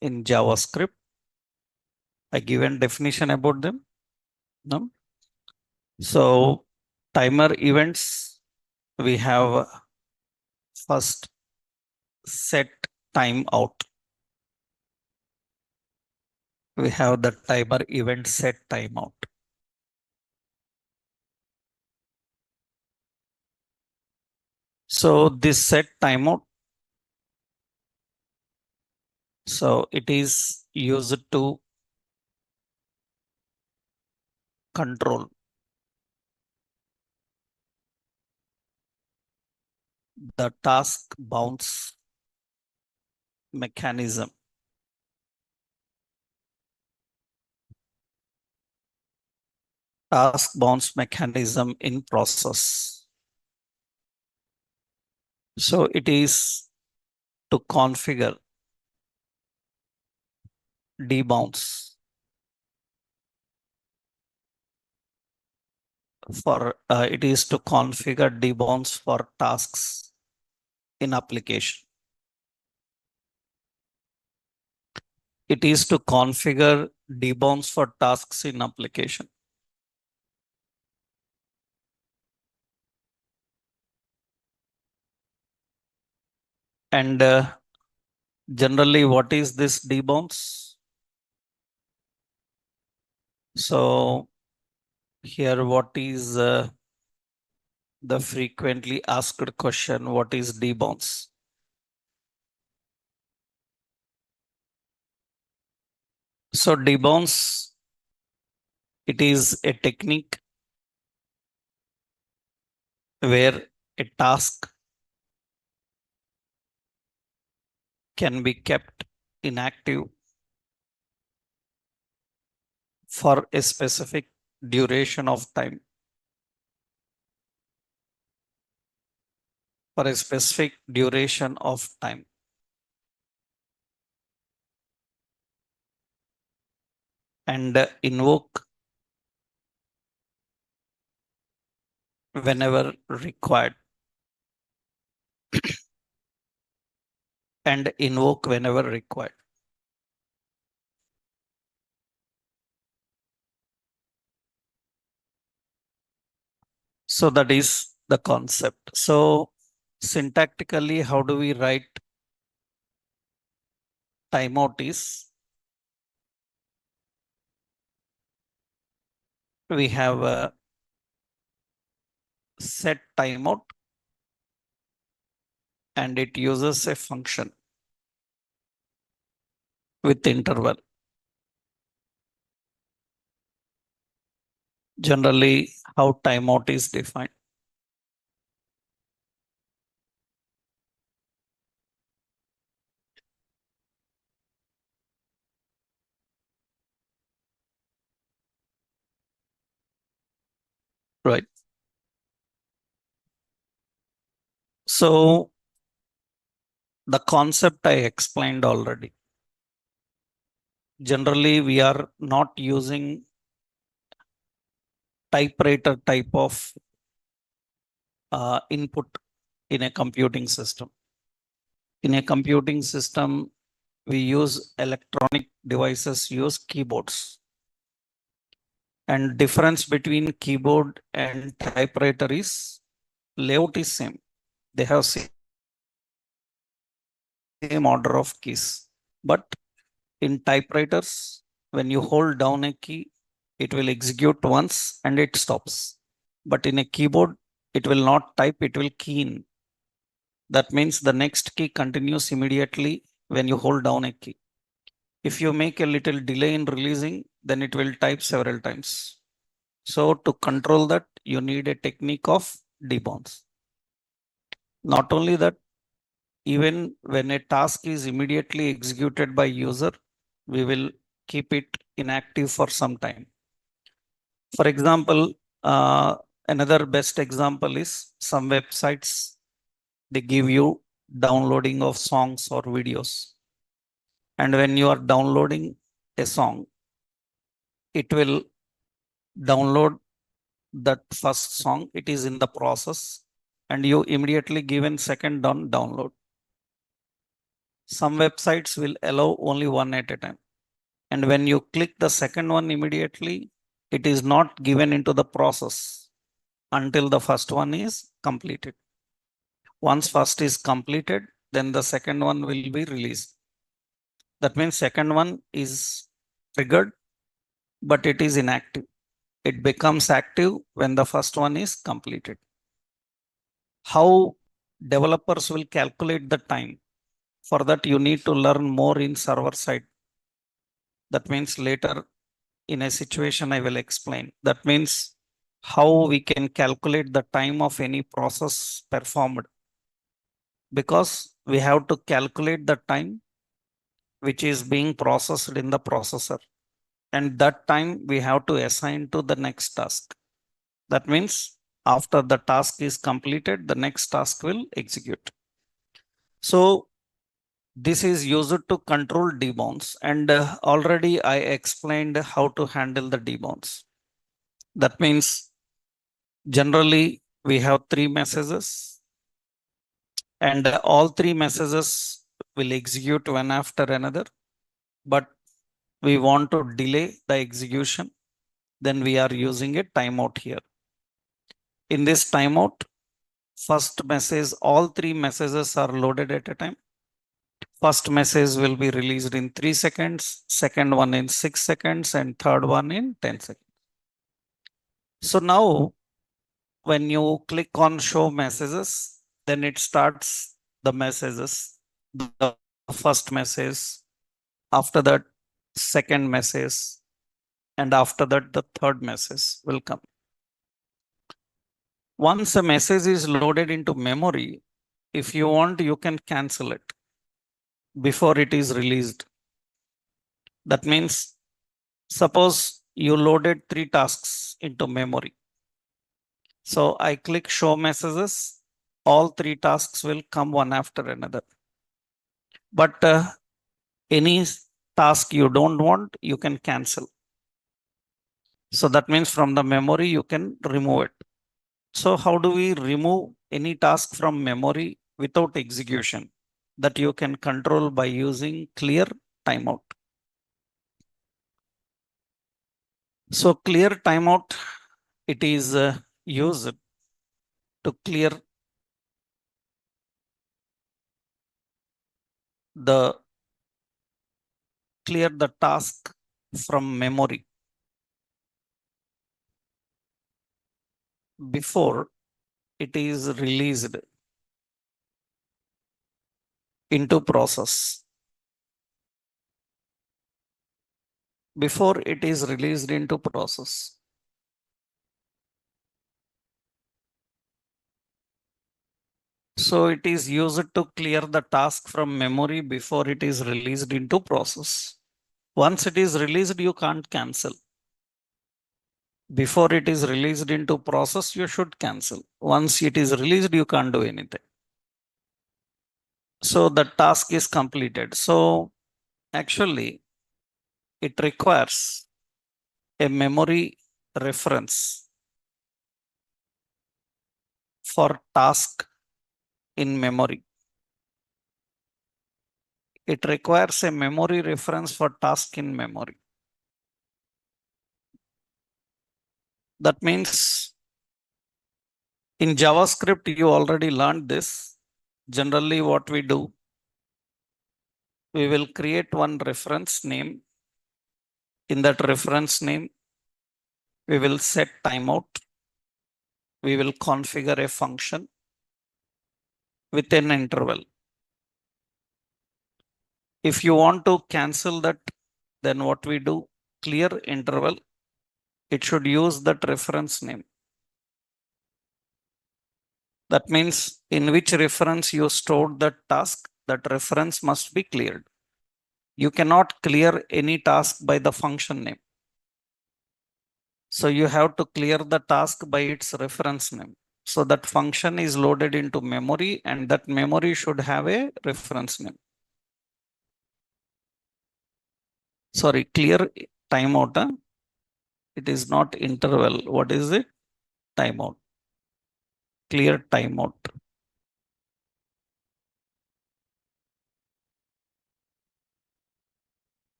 in JavaScript. I given definition about them. No? So timer events, we have first set timeout. We have the timer event set timeout. So this set timeout, so it is used to control the task bounce mechanism. Task bounce mechanism in process. So it is to configure debounce for it is to configure debounce for tasks in application. It is to configure debounce for tasks in application. And generally, what is this debounce? So here, what is the frequently asked question? What is debounce? So debounce, it is a technique where a task can be kept inactive for a specific duration of time. For a specific duration of time. And invoke whenever required. And invoke whenever required. So that is the concept. So syntactically, how do we write timeout is? We have a set timeout and it uses a function with interval. Generally, how timeout is defined. Right. So the concept I explained already. Generally, we are not using typewriter type of input in a computing system. In a computing system, we use electronic devices, use keyboards. And difference between keyboard and typewriter is layout is same. They have same order of keys. But in typewriters, when you hold down a key, it will execute once and it stops. But in a keyboard, it will not type, it will key in. That means the next key continues immediately when you hold down a key. If you make a little delay in releasing, then it will type several times. So to control that, you need a technique of debounce. Not only that, even when a task is immediately executed by user, we will keep it inactive for some time. For example, another best example is some websites, they give you downloading of songs or videos. And when you are downloading a song, it will download that first song. It is in the process and you immediately given second download. Some websites will allow only one at a time. And when you click the second one immediately, it is not given into the process until the first one is completed. Once first is completed, then the second one will be released. That means second one is triggered, but it is inactive. It becomes active when the first one is completed. How developers will calculate the time? For that, you need to learn more in server side. That means later in a situation I will explain. That means how we can calculate the time of any process performed, because we have to calculate the time which is being processed in the processor, and that time we have to assign to the next task. That means after the task is completed, the next task will execute. So this is used to control debounce, and already I explained how to handle the debounce. That means generally we have three messages, and all three messages will execute one after another, but we want to delay the execution, then we are using a timeout here. In this timeout, first message, all three messages are loaded at a time. First message will be released in 3 seconds, second one in 6 seconds, and third one in 10 seconds. So now when you click on show messages, then it starts the messages. The first message, after that, second message, and after that, the third message will come. Once a message is loaded into memory, if you want, you can cancel it before it is released. That means, suppose you loaded 3 tasks into memory. So I click show messages, all 3 tasks will come one after another. But any task you don't want, you can cancel. So that means from the memory, you can remove it. So how do we remove any task from memory without execution? That you can control by using clear timeout. So clear timeout, it is used to clear the task from memory before it is released into process. Before it is released into process. So it is used to clear the task from memory before it is released into process. Once it is released, you can't cancel. Before it is released into process, you should cancel. Once it is released, you can't do anything. So the task is completed. So actually, it requires a memory reference for task in memory. It requires a memory reference for task in memory. That means in JavaScript, you already learned this. Generally, what we do, we will create one reference name. In that reference name, we will set timeout. We will configure a function with an interval. If you want to cancel that, then what we do, clear interval, it should use that reference name. That means in which reference you stored that task, that reference must be cleared. You cannot clear any task by the function name. So you have to clear the task by its reference name. So that function is loaded into memory, and that memory should have a reference name. Sorry, clear timeout. It is not interval. What is it? Timeout. Clear timeout.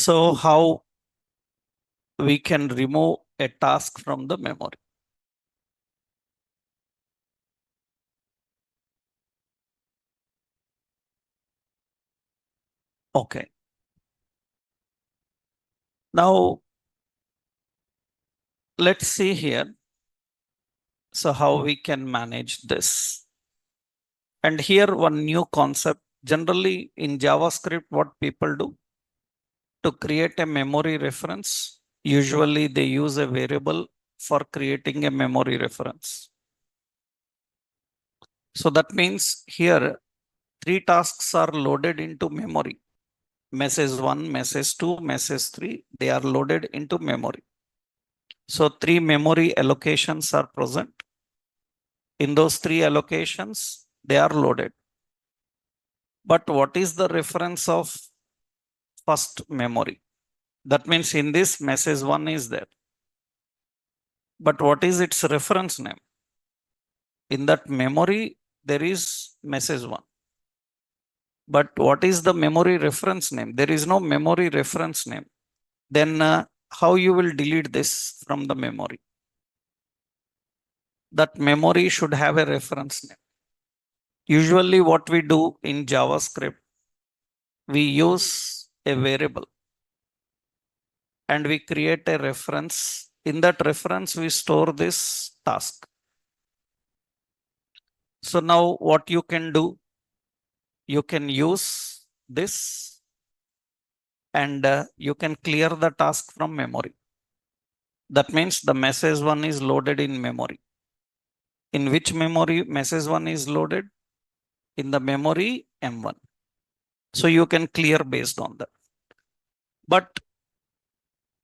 So how we can remove a task from the memory? Okay. Now let's see here. So how we can manage this? And here one new concept. Generally in JavaScript, what people do to create a memory reference, usually they use a variable for creating a memory reference. So that means here three tasks are loaded into memory. Message 1, message 2, message 3, they are loaded into memory. So three memory allocations are present. In those three allocations, they are loaded. But what is the reference of first memory? That means in this message 1 is there. But what is its reference name? In that memory, there is message 1. But what is the memory reference name? There is no memory reference name. Then how you will delete this from the memory? That memory should have a reference name. Usually what we do in JavaScript, we use a variable and we create a reference. In that reference, we store this task. So now what you can do, you can use this and you can clear the task from memory. That means the message 1 is loaded in memory. In which memory message 1 is loaded? In the memory M1. So you can clear based on that. But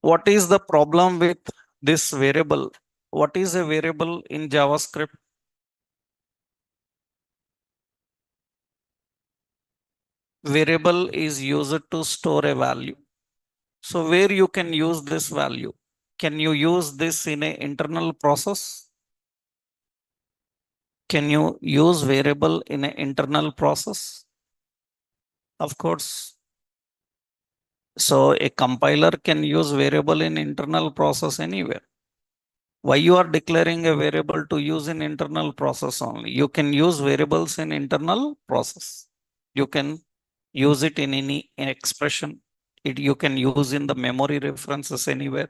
what is the problem with this variable? What is a variable in JavaScript? Variable is used to store a value. So where you can use this value? Can you use this in an internal process? Can you use variable in an internal process? Of course. So a compiler can use variable in internal process anywhere. Why you are declaring a variable to use in internal process only? You can use variables in internal process. You can use it in any expression. You can use in the memory references anywhere.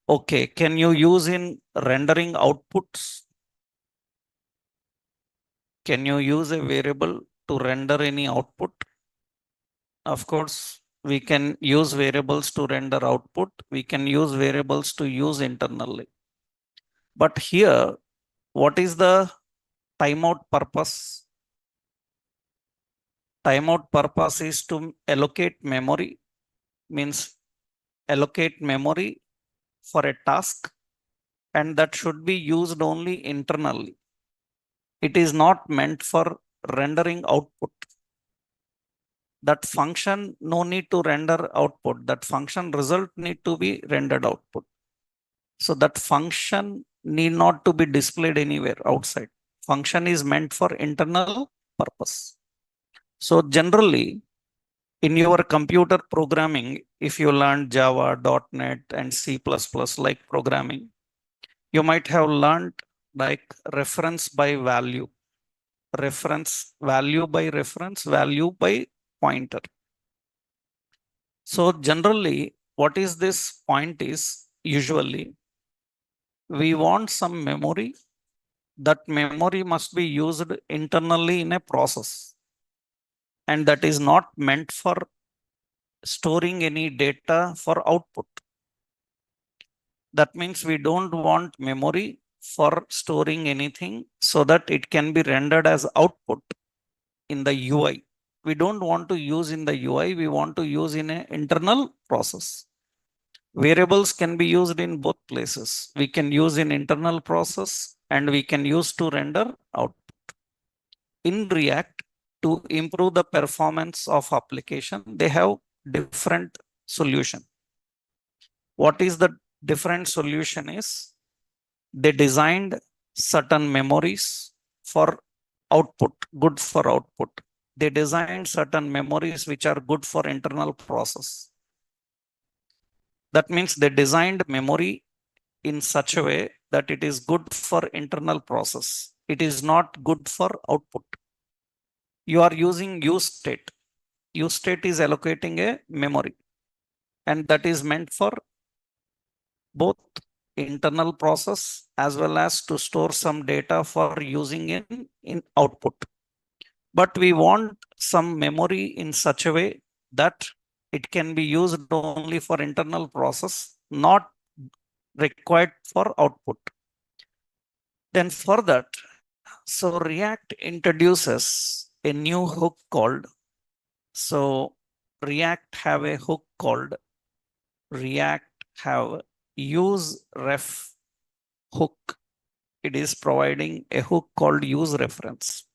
Okay, can you use in rendering outputs? Can you use a variable to render any output? Of course, we can use variables to render output. We can use variables to use internally. But here, what is the timeout purpose? Timeout purpose is to allocate memory, means allocate memory for a task, and that should be used only internally. It is not meant for rendering output. That function no need to render output. That function result need to be rendered output. So that function need not to be displayed anywhere outside. Function is meant for internal purpose. So generally, in your computer programming, if you learn Java, .NET, and C++ like programming, you might have learned like reference by value, reference value by reference, value by pointer. So generally, what is this point is usually we want some memory. That memory must be used internally in a process. And that is not meant for storing any data for output. That means we don't want memory for storing anything so that it can be rendered as output in the UI. We don't want to use in the UI, we want to use in an internal process. Variables can be used in both places. We can use in internal process and we can use to render output. In React, to improve the performance of application, they have different solution. What is the different solution is they designed certain memories for output, good for output. They designed certain memories which are good for internal process. That means they designed memory in such a way that it is good for internal process. It is not good for output. You are using use state. Use state is allocating a memory, and that is meant for both internal process as well as to store some data for using in output. But we want some memory in such a way that it can be used only for internal process, not required for output. Then for that, so React introduces a new hook called, so React have a hook called React have use ref hook. It is providing a hook called use reference.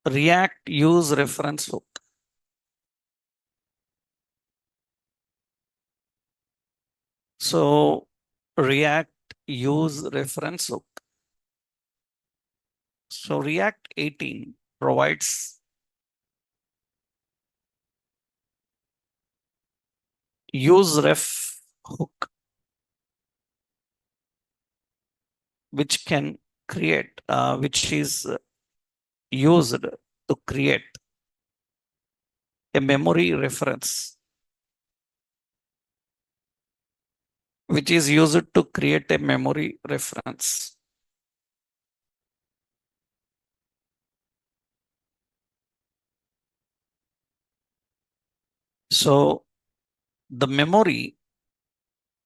React use reference hook. So React use reference hook. So React 18 provides use ref hook, which can create, which is used to create a memory reference, which is used to create a memory reference. So the memory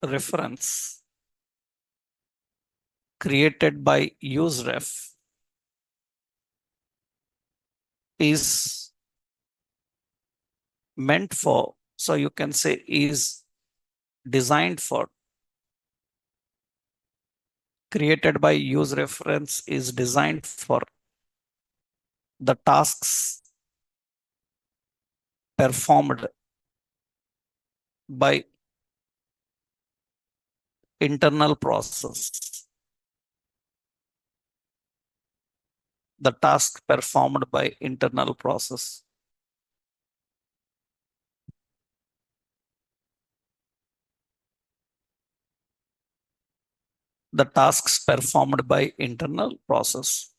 reference created by useref is meant for, so you can say is designed for, created by use reference is designed for the tasks performed by internal process. The task performed by internal process. The tasks performed by internal process.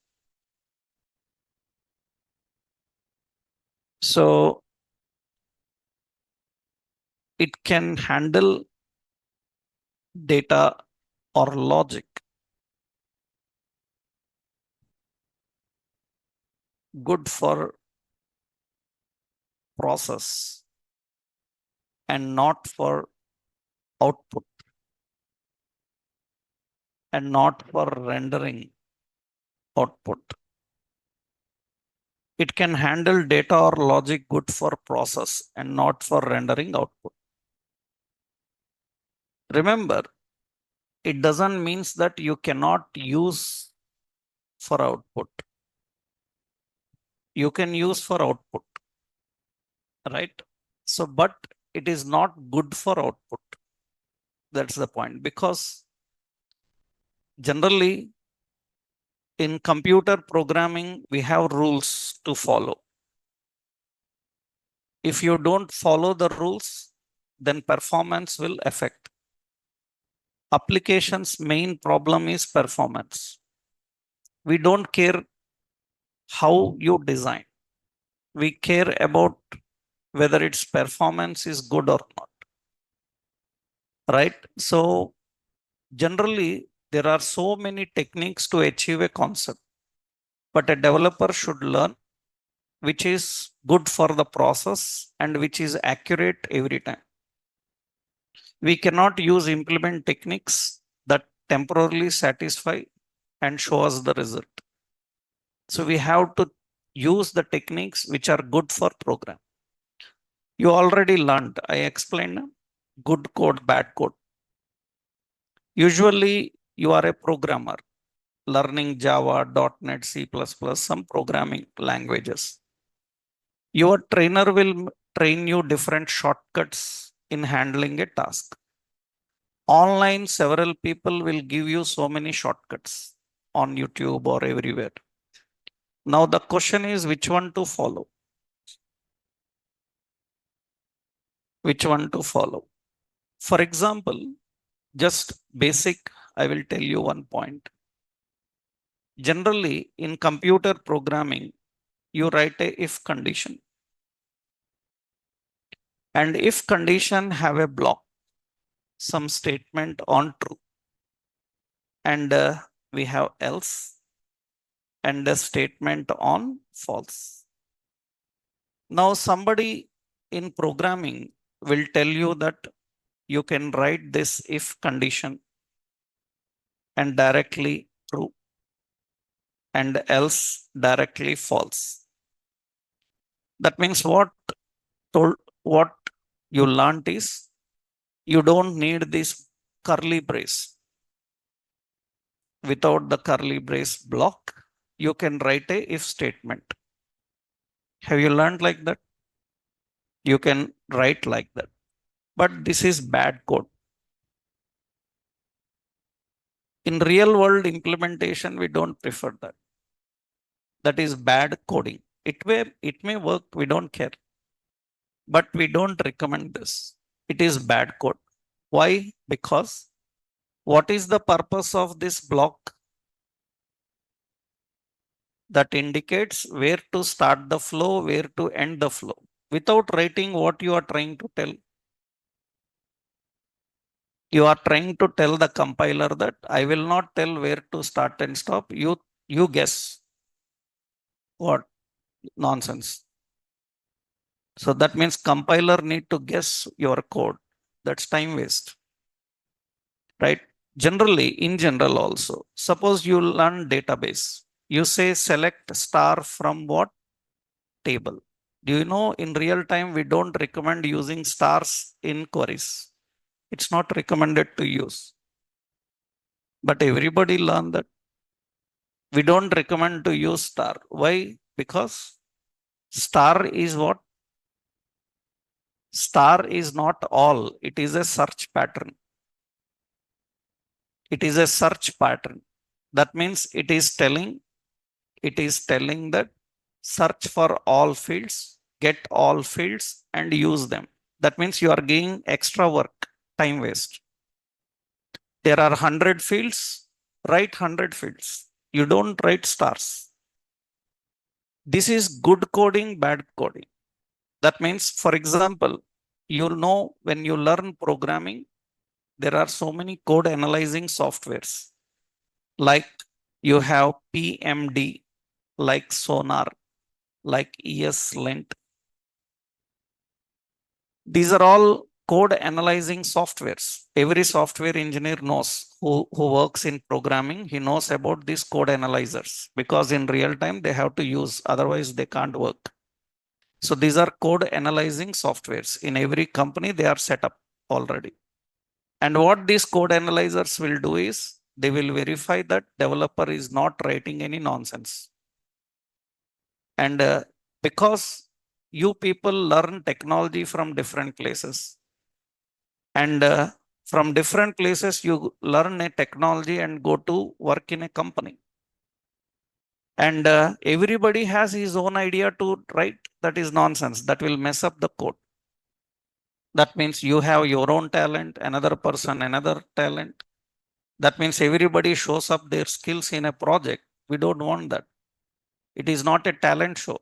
So it can handle data or logic good for process and not for output and not for rendering output. It can handle data or logic good for process and not for rendering output. Remember, it doesn't mean that you cannot use for output. You can use for output, right? So, but it is not good for output. That's the point, because generally in computer programming, we have rules to follow. If you don't follow the rules, then performance will affect. Application's main problem is performance. We don't care how you design. We care about whether its performance is good or not. Right? So generally, there are so many techniques to achieve a concept, but a developer should learn which is good for the process and which is accurate every time. We cannot use implement techniques that temporarily satisfy and show us the result. So we have to use the techniques which are good for program. You already learned, I explained good code, bad code. Usually you are a programmer learning Java, .NET, C++, some programming languages. Your trainer will train you different shortcuts in handling a task. Online, several people will give you so many shortcuts on YouTube or everywhere. Now the question is which one to follow. which one to follow. For example, just basic, I will tell you one point. Generally, in computer programming, you write a if condition. And if condition have a block, some statement on true. And we have else and a statement on false. Now, somebody in programming will tell you that you can write this if condition and directly true and else directly false. That means what you learned is you don't need this curly brace. Without the curly brace block, you can write a if statement. Have you learned like that? You can write like that. But this is bad code. In real world implementation, we don't prefer that. That is bad coding. It may work, we don't care. But we don't recommend this. It is bad code. Why? Because what is the purpose of this block? That indicates where to start the flow, where to end the flow. Without writing what you are trying to tell, you are trying to tell the compiler that I will not tell where to start and stop. You guess. What nonsense. So that means compiler need to guess your code. That's time waste. Right? Generally, in general also, suppose you learn database. You say select star from what table. Do you know in real time we don't recommend using stars in queries. It's not recommended to use. But everybody learn that. We don't recommend to use star. Why? Because star is what? Star is not all. It is a search pattern. It is a search pattern. That means it is telling that search for all fields, get all fields and use them. That means you are gaining extra work, time waste. There are 100 fields, write 100 fields. You don't write stars. This is good coding, bad coding. That means, for example, you'll know when you learn programming, there are so many code analyzing softwares. Like you have PMD, like Sonar, like ESLint. These are all code analyzing softwares. Every software engineer knows who works in programming. He knows about these code analyzers because in real time they have to use, otherwise they can't work. So these are code analyzing softwares. In every company, they are set up already. And what these code analyzers will do is they will verify that developer is not writing any nonsense. And because you people learn technology from different places. And from different places, you learn a technology and go to work in a company. And everybody has his own idea to write. That is nonsense. That will mess up the code. That means you have your own talent, another person, another talent. That means everybody shows up their skills in a project. We don't want that. It is not a talent show.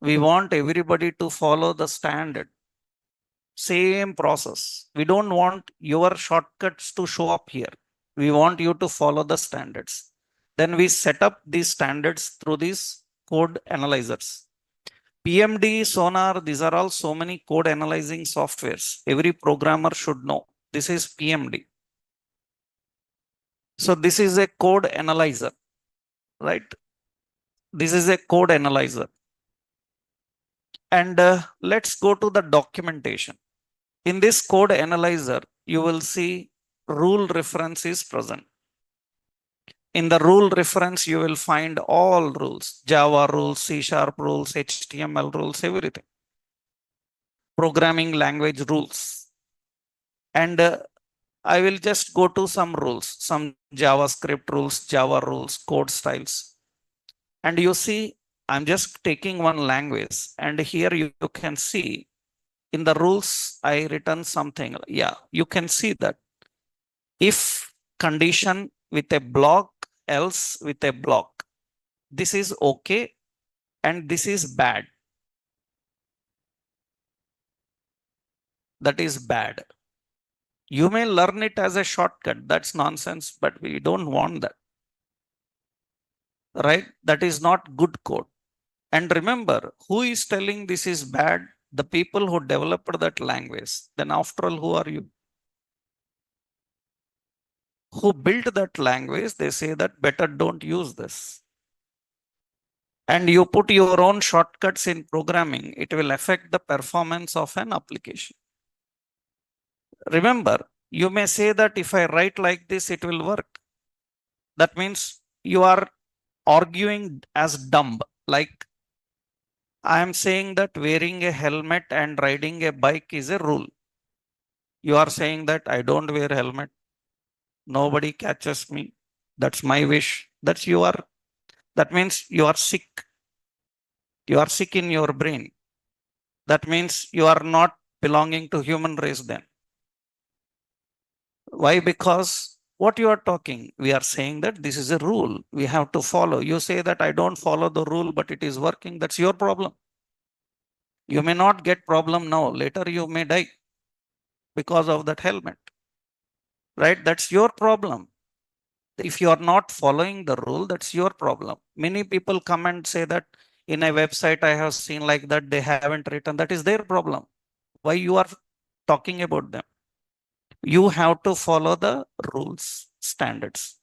We want everybody to follow the standard. Same process. We don't want your shortcuts to show up here. We want you to follow the standards. Then we set up these standards through these code analyzers. PMD, Sonar, these are all so many code analyzing softwares. Every programmer should know. This is PMD. So this is a code analyzer, right? This is a code analyzer. And let's go to the documentation. In this code analyzer, you will see rule reference is present. In the rule reference, you will find all rules, Java rules, C# rules, HTML rules, everything. Programming language rules. And I will just go to some rules, some JavaScript rules, Java rules, code styles. And you see, I'm just taking one language. And here you can see In the rules, I written something. Yeah, you can see that if condition with a block, else with a block. This is okay and this is bad. That is bad. You may learn it as a shortcut. That's nonsense, but we don't want that. Right? That is not good code. And remember, who is telling this is bad? The people who developed that language. Then after all, who are you? Who built that language? They say that better don't use this. And you put your own shortcuts in programming, it will affect the performance of an application. Remember, you may say that if I write like this, it will work. That means you are arguing as dumb. Like I am saying that wearing a helmet and riding a bike is a rule. You are saying that I don't wear helmet. Nobody catches me. That's my wish. That's you are. That means you are sick. You are sick in your brain. That means you are not belonging to human race then. Why? Because what you are talking, we are saying that this is a rule we have to follow. You say that I don't follow the rule, but it is working. That's your problem. You may not get problem now. Later you may die because of that helmet. Right? That's your problem. If you are not following the rule, that's your problem. Many people come and say that in a website I have seen like that, they haven't written. That is their problem. Why you are talking about them? You have to follow the rules, standards.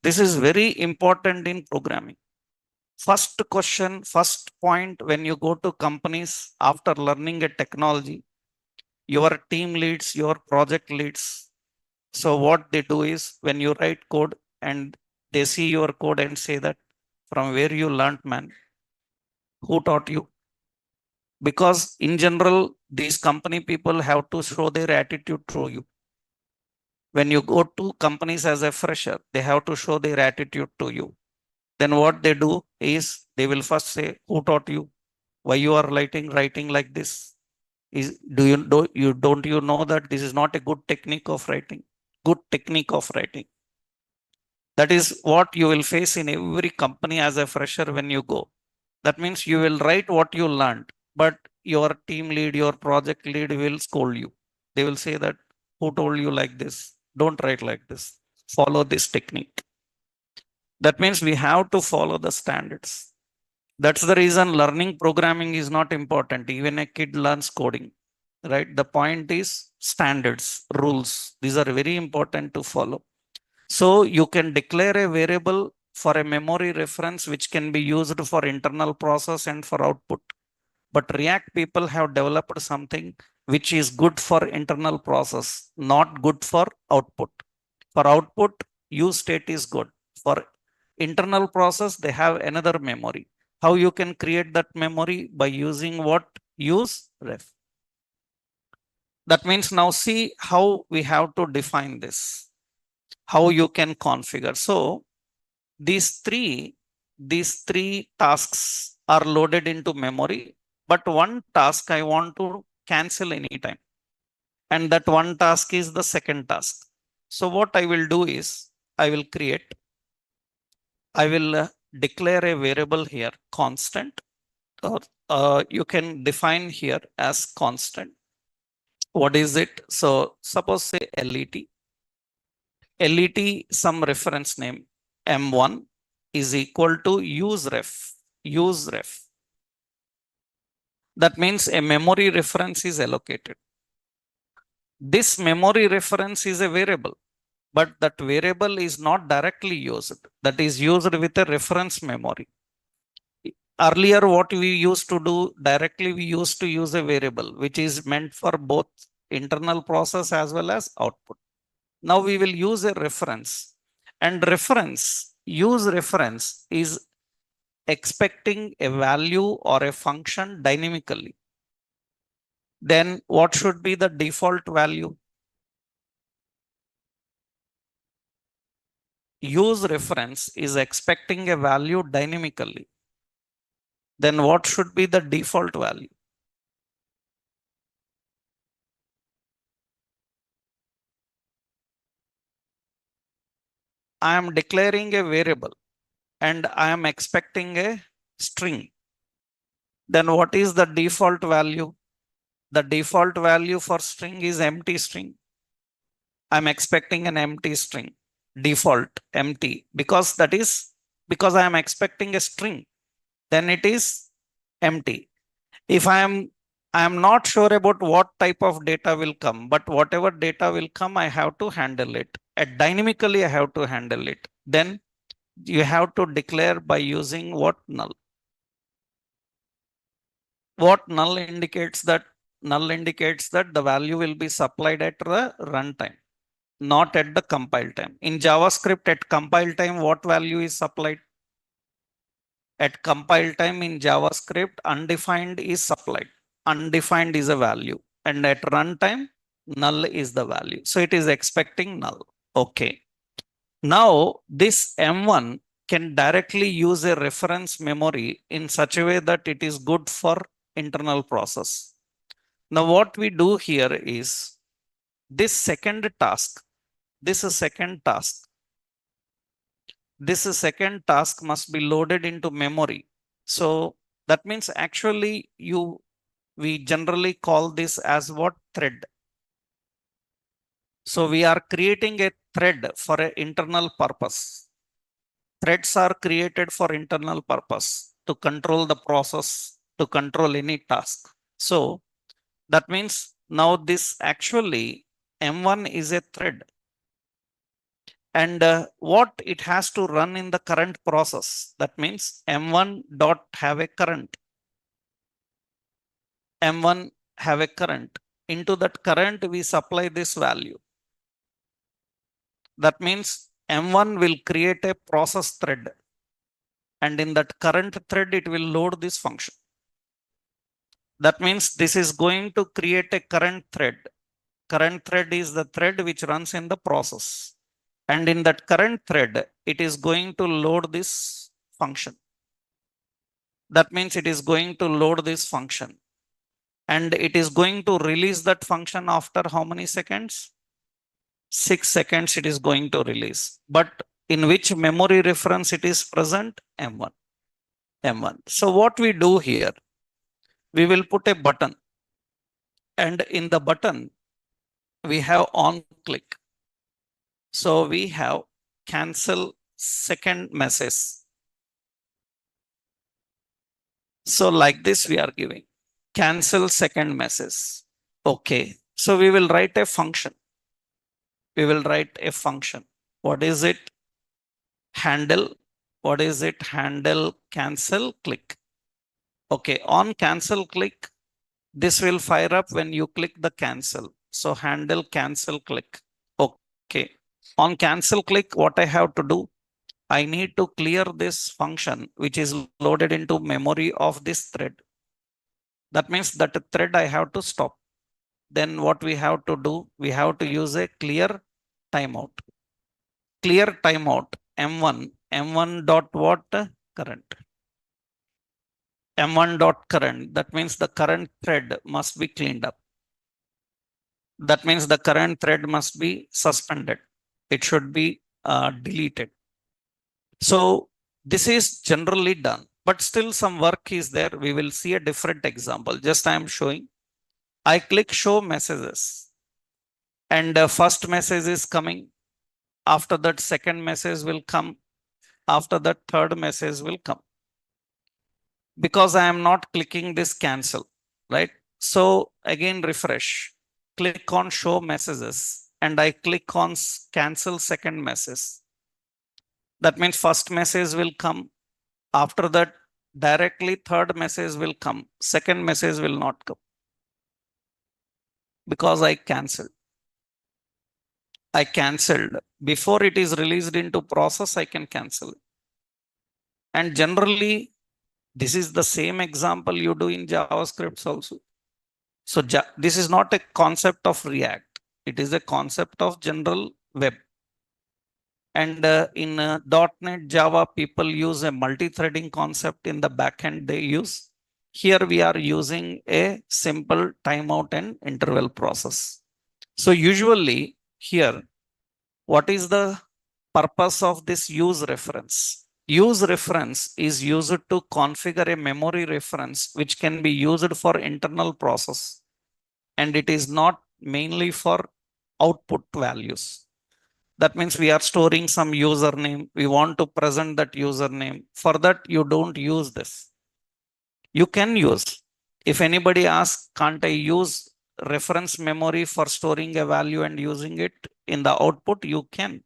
This is very important in programming. First question, first point when you go to companies after learning a technology, your team leads, your project leads. So what they do is when you write code and they see your code and say that from where you learned, man, who taught you? Because in general, these company people have to show their attitude through you. When you go to companies as a fresher, they have to show their attitude to you. Then what they do is they will first say, who taught you? Why you are writing like this? Is don't you know that this is not a good technique of writing? Good technique of writing. That is what you will face in every company as a fresher when you go. That means you will write what you learned, but your team lead, your project lead will scold you. They will say that who told you like this? Don't write like this. Follow this technique. That means we have to follow the standards. That's the reason learning programming is not important. Even a kid learns coding, right? The point is standards, rules. These are very important to follow. So you can declare a variable for a memory reference, which can be used for internal process and for output. But React people have developed something which is good for internal process, not good for output. For output, use state is good. For internal process, they have another memory. How you can create that memory? By using what? Use ref. That means now see how we have to define this, how you can configure. So these three tasks are loaded into memory, but one task I want to cancel anytime. And that one task is the second task. So what I will do is I will declare a variable here, constant, or you can define here as constant. What is it? So suppose say let some reference name m1 is equal to use ref. That means a memory reference is allocated. This memory reference is a variable, but that variable is not directly used. That is used with a reference memory. Earlier, what we used to do directly, we used to use a variable, which is meant for both internal process as well as output. Now we will use a reference, and use reference is expecting a value or a function dynamically. Then what should be the default value? Use reference is expecting a value dynamically. Then what should be the default value? I am declaring a variable and I am expecting a string, then what is the default value? The default value for string is empty string. I'm expecting an empty string, default empty, because because I am expecting a string, then it is empty. If I am not sure about what type of data will come, but whatever data will come, I have to handle it. And dynamically, I have to handle it. Then you have to declare by using what null. What null indicates that? Null indicates that the value will be supplied at the runtime, not at the compile time. In JavaScript, at compile time, what value is supplied? At compile time in JavaScript, undefined is supplied. Undefined is a value. And at runtime, null is the value. So it is expecting null. Okay. Now this M1 can directly use a reference memory in such a way that it is good for internal process. Now what we do here is this second task, this is second task. This second task must be loaded into memory. So that means actually we generally call this as what? Thread. So we are creating a thread for an internal purpose. Threads are created for internal purpose to control the process, to control any task. So that means now this actually M1 is a thread. And what it has to run in the current process. That means M1 dot have a current. M1 have a current. Into that current, we supply this value. That means M1 will create a process thread. And in that current thread, it will load this function. That means this is going to create a current thread. Current thread is the thread which runs in the process. And in that current thread, it is going to load this function. That means it is going to load this function. And it is going to release that function after how many seconds? 6 seconds it is going to release. But in which memory reference it is present? M1. M1. So what we do here, we will put a button. And in the button, we have on click. So we have cancel second message. So like this we are giving cancel second message. Okay. So we will write a function. We will write a function. What is it? Handle. What is it? Handle cancel click. Okay. On cancel click, this will fire up when you click the cancel. So handle cancel click. Okay. On cancel click, what I have to do? I need to clear this function which is loaded into memory of this thread. That means that thread I have to stop. Then what we have to do? We have to use a clear timeout. Clear timeout M1 dot what? Current. M1 dot current. That means the current thread must be cleaned up. That means the current thread must be suspended. It should be deleted. So this is generally done, but still some work is there. We will see a different example. Just I am showing. I click show messages and first message is coming. After that, second message will come. After that, third message will come. Because I am not clicking this cancel, right? So again, refresh, click on show messages and I click on cancel second message. That means first message will come. After that, directly third message will come. Second message will not come. Because I cancelled. I cancelled. Before it is released into process, I can cancel it. And generally, this is the same example you do in JavaScript also. So this is not a concept of React. It is a concept of general web. And in .NET Java, people use a multi-threading concept in the backend they use. Here we are using a simple timeout and interval process. So usually here, what is the purpose of this use reference? Use reference is used to configure a memory reference which can be used for internal process, and it is not mainly for output values. That means we are storing some username. We want to present that username. For that, you don't use this. You can use. If anybody asks, can't I use reference memory for storing a value and using it in the output? You can,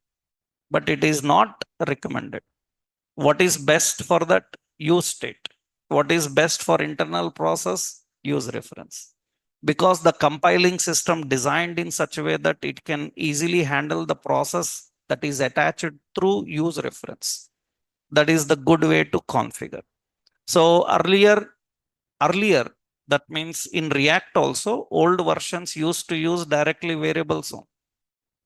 but it is not recommended. What is best for that? Use state. What is best for internal process? Use reference. Because the compiling system designed in such a way that it can easily handle the process that is attached through use reference. That is the good way to configure. So earlier, that means in React also, old versions used to use directly variable zone.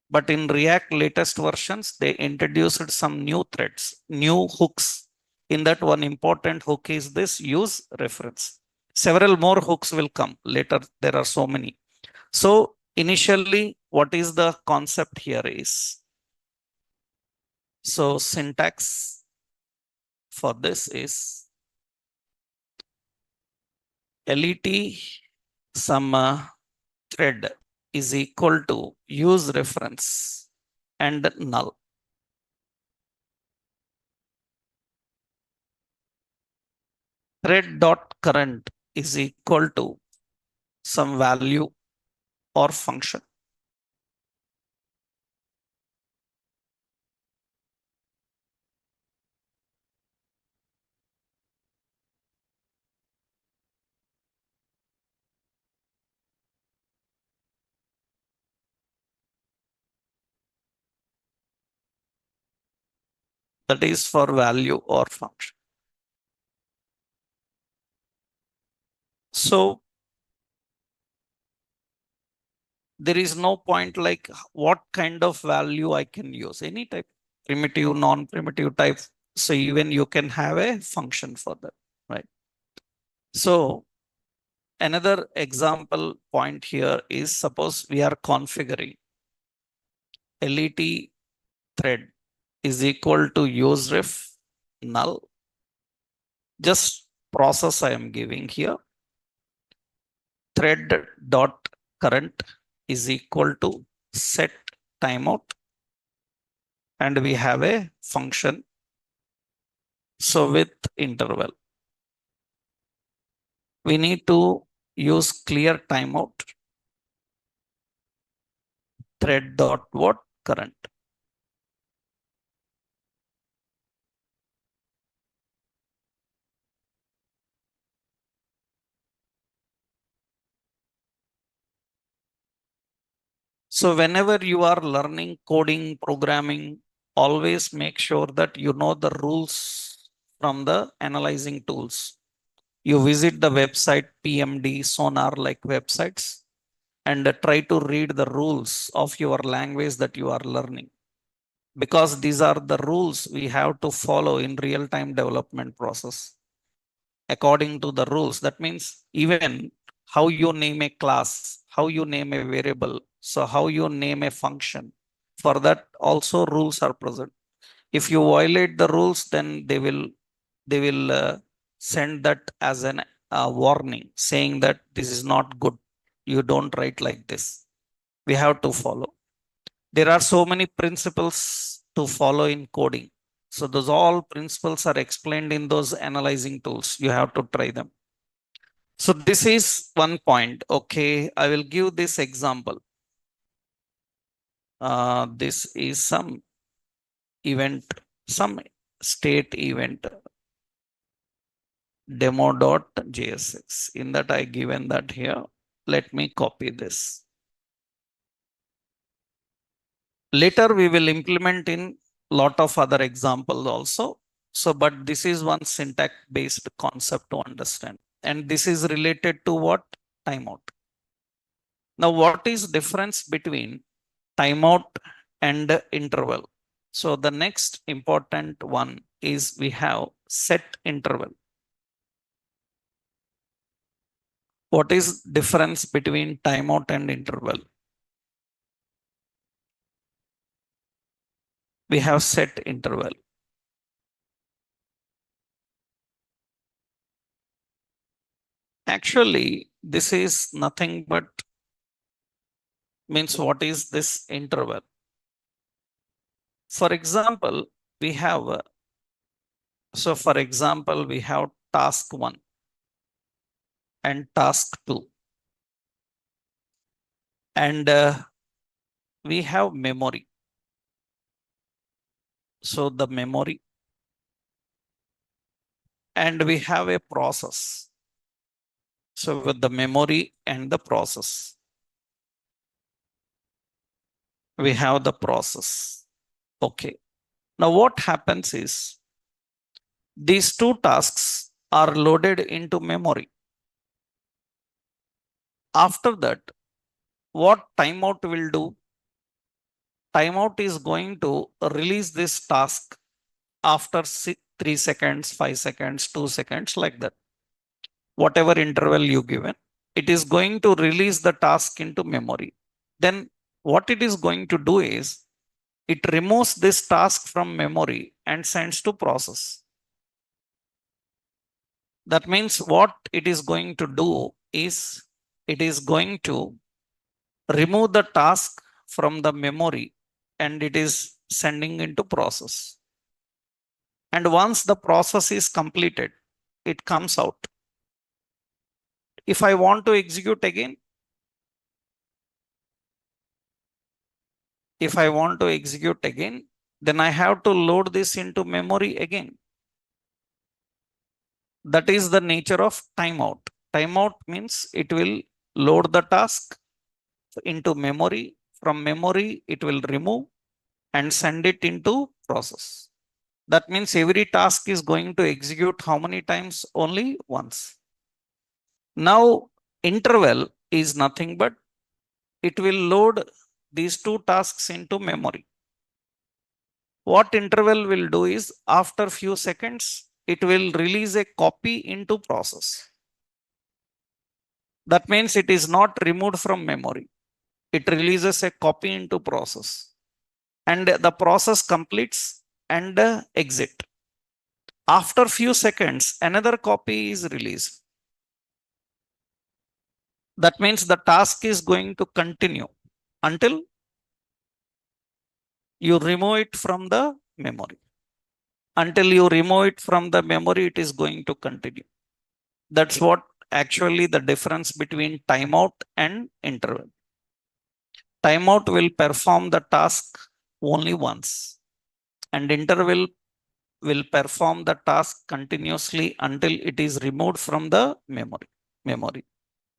But in React latest versions, they introduced some new threads, new hooks. In that, one important hook is this use reference. Several more hooks will come later. There are so many. So initially, what is the concept here is, so syntax for this is let some thread is equal to use reference and null. Thread dot current is equal to some value or function. That is for value or function. So there is no point like what kind of value I can use, any type, primitive, non-primitive type. So even you can have a function for that, right? So another example point here is, suppose we are configuring let thread is equal to useref null. Just process I am giving here. Thread dot current is equal to set timeout, and we have a function. So with interval, we need to use clear timeout thread dot what current. So whenever you are learning coding, programming, always make sure that you know the rules from the analyzing tools. You visit the website PMD, Sonar like websites, and try to read the rules of your language that you are learning. Because these are the rules we have to follow in real-time development process. According to the rules, that means even how you name a class, how you name a variable, so how you name a function, for that also rules are present. If you violate the rules, then they will send that as an warning saying that this is not good, you don't write like this. We have to follow. There are so many principles to follow in coding, so those all principles are explained in those analyzing tools. You have to try them. So this is one point. Okay, I will give this example. This is some event, some state event demo.jsx. In that I given that here. Let me copy this. Later we will implement in lot of other examples also. So, but this is one syntax based concept to understand. And this is related to what? Timeout. Now, what is difference between timeout and interval? So the next important one is we have set interval. What is difference between timeout and interval? we have set interval. Actually, this is nothing but means what is this interval? For example, we have, for example, we have task 1 and task 2. And we have memory. So the memory, and we have a process. So with the memory and the process, we have the process. Okay. Now what happens is these two tasks are loaded into memory. After that, what timeout will do? Timeout is going to release this task after 3 seconds, 5 seconds, 2 seconds, like that. Whatever interval you given, it is going to release the task into memory. Then what it is going to do is it removes this task from memory and sends to process. That means what it is going to do is it is going to remove the task from the memory and it is sending into process. And once the process is completed, it comes out. If I want to execute again, then I have to load this into memory again. That is the nature of timeout. Timeout means it will load the task into memory. From memory, it will remove and send it into process. That means every task is going to execute how many times? Only once. Now, interval is nothing but it will load these two tasks into memory. What interval will do is after few seconds, it will release a copy into process. That means it is not removed from memory. It releases a copy into process and the process completes and exit. After few seconds, another copy is released. That means the task is going to continue until you remove it from the memory. Until you remove it from the memory, it is going to continue. That's what actually the difference between timeout and interval. Timeout will perform the task only once, and interval will perform the task continuously until it is removed from the memory.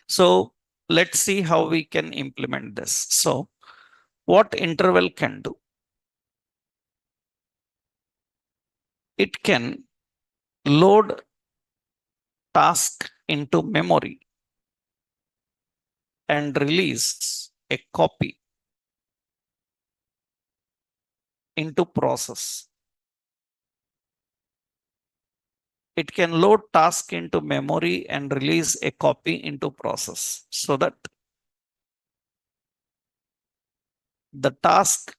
So let's see how we can implement this. So what interval can do? It can load task into memory and release a copy into process. It can load task into memory and release a copy into process so that the task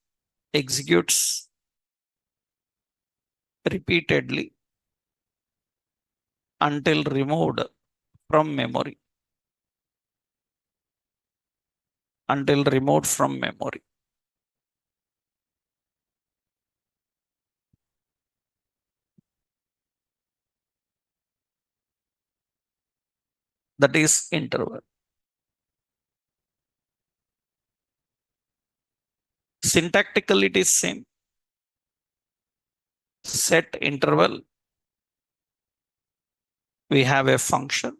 executes repeatedly until removed from memory. Until removed from memory. That is interval. Syntactically, it is same. Set interval. We have a function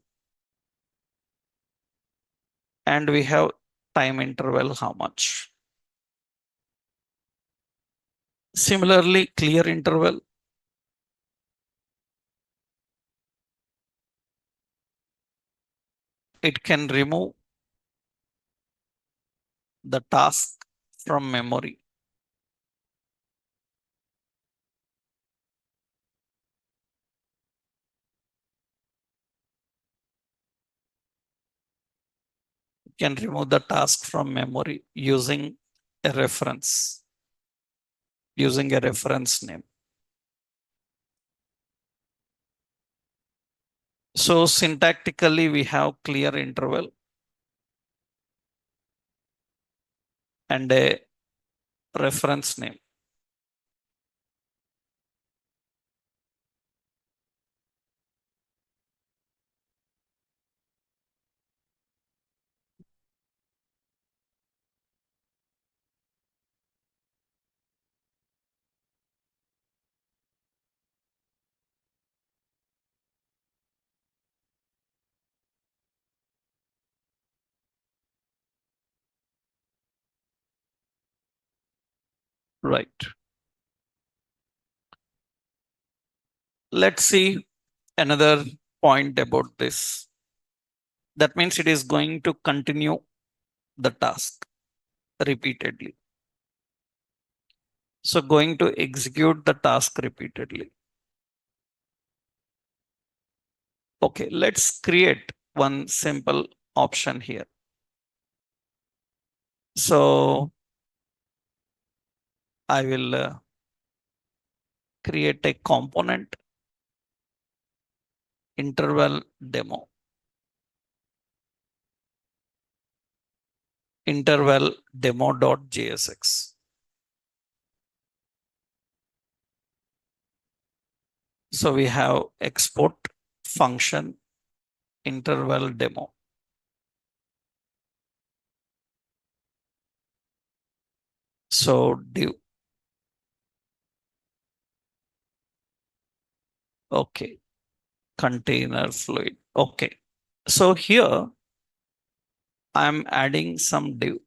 and we have time interval how much. Similarly, clear interval. It can remove the task from memory. It can remove the task from memory using a reference. using a reference name. So syntactically, we have clear interval and a reference name. Right. Let's see another point about this. That means it is going to continue the task repeatedly. So going to execute the task repeatedly. Okay, let's create one simple option here. So I will create a component interval demo. Interval demo.jsx. So we have export function interval demo. So div. Okay. Container fluid. Okay. So here I'm adding some div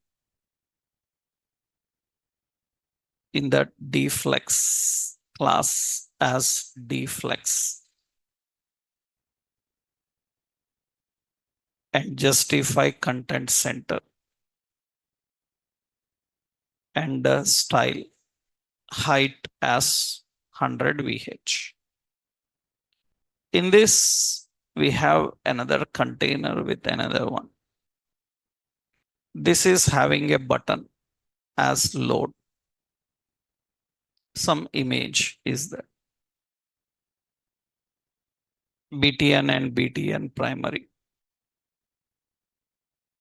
in that dflex class as dflex and justify content center and style height as 100 VH. In this, we have another container with another one. This is having a button as load. Some image is there. BTN and BTN primary.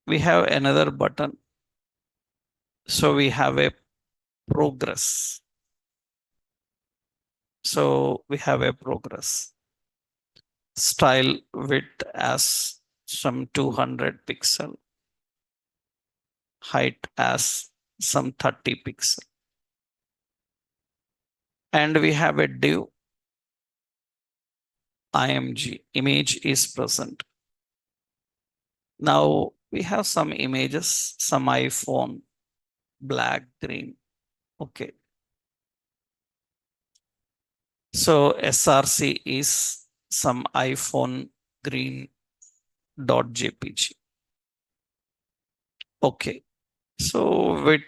We have another button. So we have a progress. So we have a progress. Style width as some 200 pixel. Height as some 30 pixel. And we have a div img, image is present. Now we have some images, some iPhone, black, green. Okay. So SRC is some iPhone green dot JPG. Okay. So width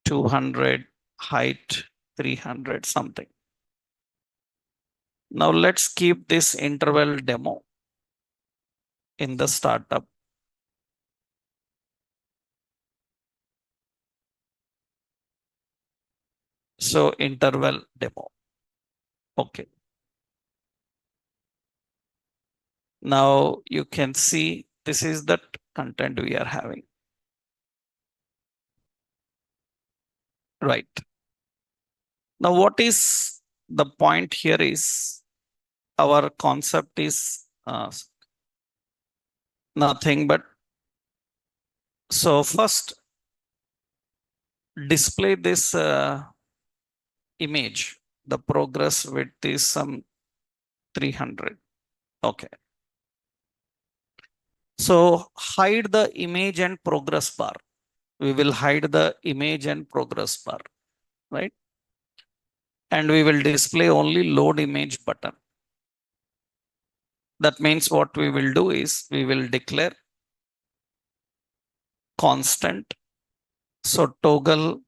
200, height 300 something. Now let's keep this interval demo in the startup. So interval demo. Okay. Now you can see this is the content we are having. Right. Now what is the point here is our concept is nothing but so first display this image. The progress width is some 300. Okay. So hide the image and progress bar. We will hide the image and progress bar, right? And we will display only load image button. That means what we will do is we will declare constant. So toggle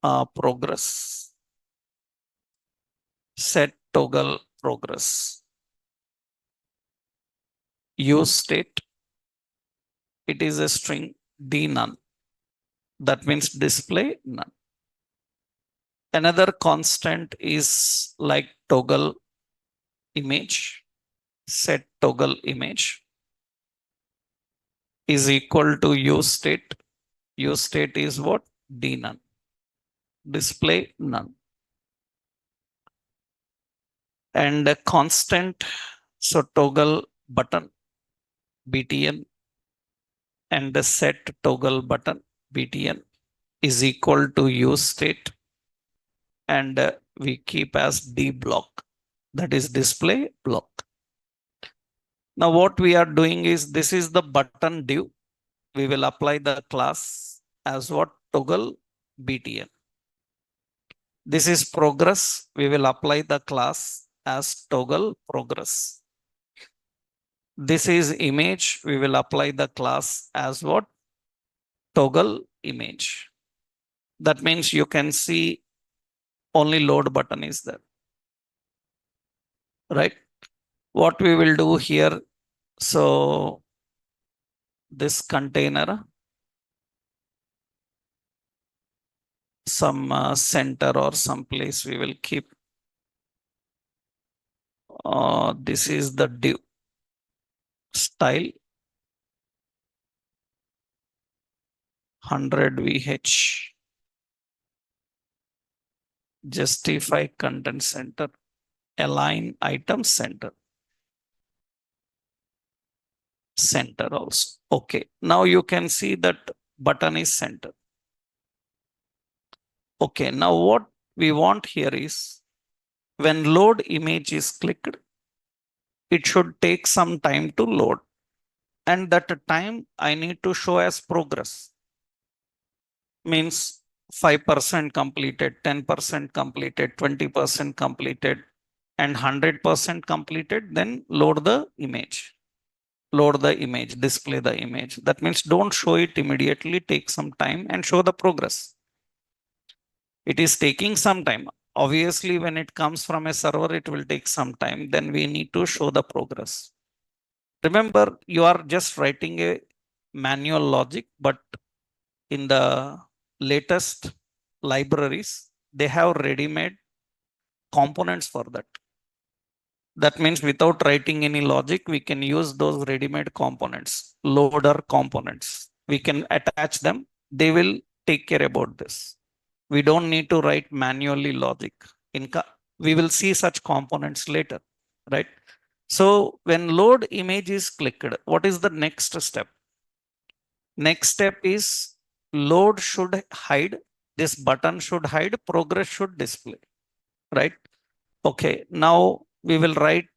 progress, set toggle progress. Use state, it is a string d none. That means display none. Another constant is like toggle image. Set toggle image is equal to use state. Use state is what? D none. Display none. And a constant, so toggle button btn and the set toggle button btn is equal to use state, and we keep as d block, that is display block. Now what we are doing is, this is the button div. We will apply the class as what? Toggle btn. This is progress. We will apply the class as toggle progress. This is image. We will apply the class as what? Toggle image. That means you can see only load button is there, right? What we will do here, so this container, some center or some place we will keep. This is the div style 100 VH. Justify content center, align item center. Center also. Okay, now you can see that button is center. Okay, now what we want here is, when load image is clicked, it should take some time to load. And that time I need to show as progress. Means 5% completed, 10% completed, 20% completed, and 100% completed, then load the image. Load the image, display the image. That means don't show it immediately, take some time and show the progress. It is taking some time. Obviously, when it comes from a server, it will take some time. Then we need to show the progress. Remember, you are just writing a manual logic, but in the latest libraries, they have ready-made components for that. That means without writing any logic, we can use those ready-made components, loader components. We can attach them. They will take care about this. We don't need to write manually logic. We will see such components later, right? So when load image is clicked, what is the next step? Next step is load should hide. This button should hide. Progress should display, right? Okay, now we will write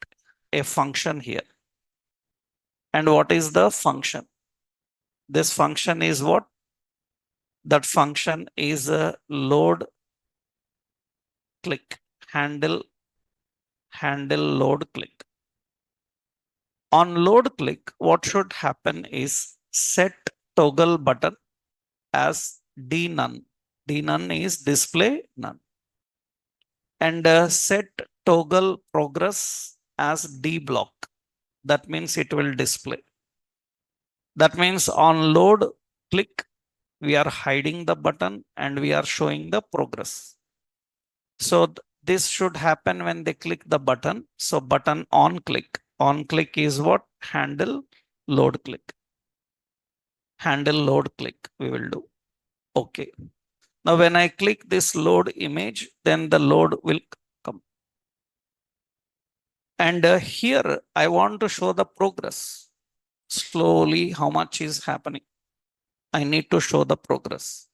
a function here. And what is the function? This function is what? That function is a load click, handle load click. On load click, what should happen is set toggle button as D none. D none is display none. And set toggle progress as D block. That means it will display. That means on load click, we are hiding the button and we are showing the progress. So this should happen when they click the button. So button on click. On click is what? Handle load click. Handle load click we will do. Okay. Now when I click this load image, then the load will come. And here I want to show the progress. Slowly how much is happening. I need to show the progress.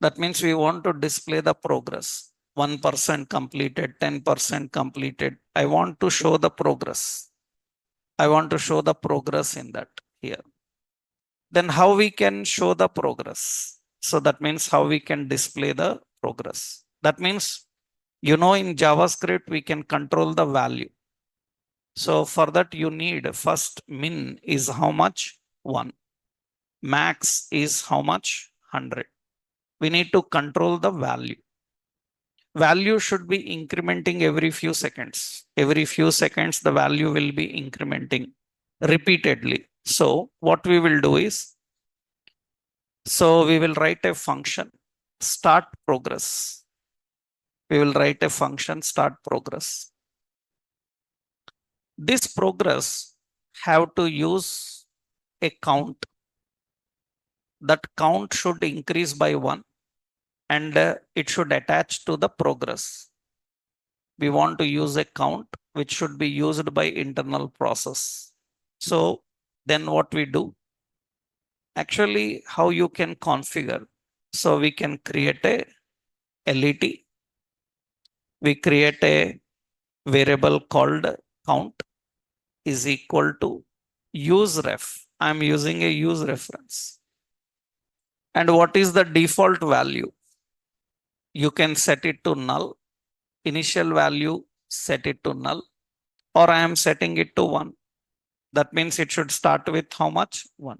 That means we want to display the progress. 1% completed, 10% completed. I want to show the progress. I want to show the progress in that here. Then how we can show the progress? So that means how we can display the progress. That means, in JavaScript, we can control the value. So for that, you need first min is how much? 1. Max is how much? 100. We need to control the value. Value should be incrementing every few seconds. Every few seconds, the value will be incrementing repeatedly. So what we will do is, so we will write a function, start progress. we will write a function start progress. This progress have to use a count. That count should increase by 1 and it should attach to the progress. We want to use a count which should be used by internal process. So then what we do, actually how you can configure. So we can create a LET. We create a variable called count is equal to use ref. I'm using a use reference. And what is the default value? You can set it to null. Initial value, set it to null, or I am setting it to 1. That means it should start with how much? 1.